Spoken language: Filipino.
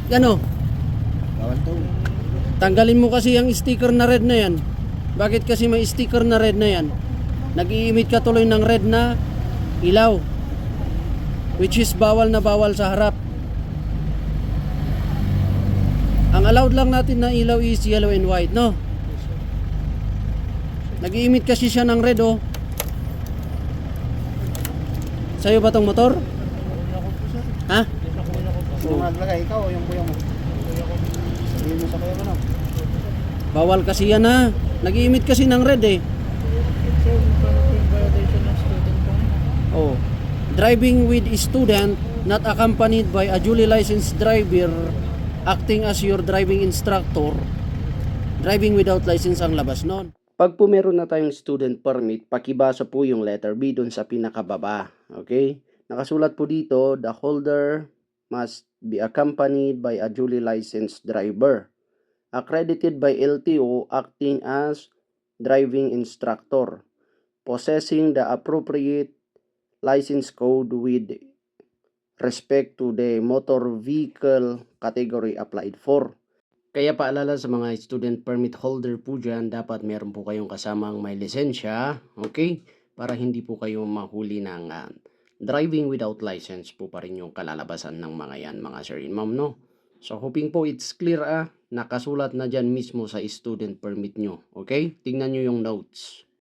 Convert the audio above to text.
Ano? Bawal to. Tanggalin mo kasi yung sticker na red na yan. Bakit kasi may sticker na red na yan? Nag-i-emit ka tuloy ng red na ilaw. Which is bawal na bawal sa harap. Ang allowed lang natin na ilaw is yellow and white, no? Nag-i-emit kasi siya ng red, oh. Sa'yo ba tong motor? Ha? Sino naglagay? Ikaw o yung kuya mo? Sabihin mo sa kuya mo, no? Bawal kasi yan, ha? Nag-i-emit kasi ng red, eh. Sir, paano po yung violation ng student po? Oh. Driving with a student not accompanied by a duly licensed driver acting as your driving instructor. Driving without license ang labas nun. Pag po meron na tayong student permit, pakibasa po yung letter B dun sa pinakababa. Okay? Nakasulat po dito, the holder must be accompanied by a duly licensed driver accredited by LTO acting as driving instructor, possessing the appropriate license code with respect to the motor vehicle category applied for. Kaya paalala sa mga student permit holder po dyan, dapat meron po kayong kasamang may lisensya, okay? Para hindi po kayo mahuli ng driving without license po pa rin yung kalalabasan ng mga yan, mga sir and ma'am, no? So hoping po it's clear, nakasulat na dyan mismo sa student permit nyo, okay? Tingnan nyo yung notes.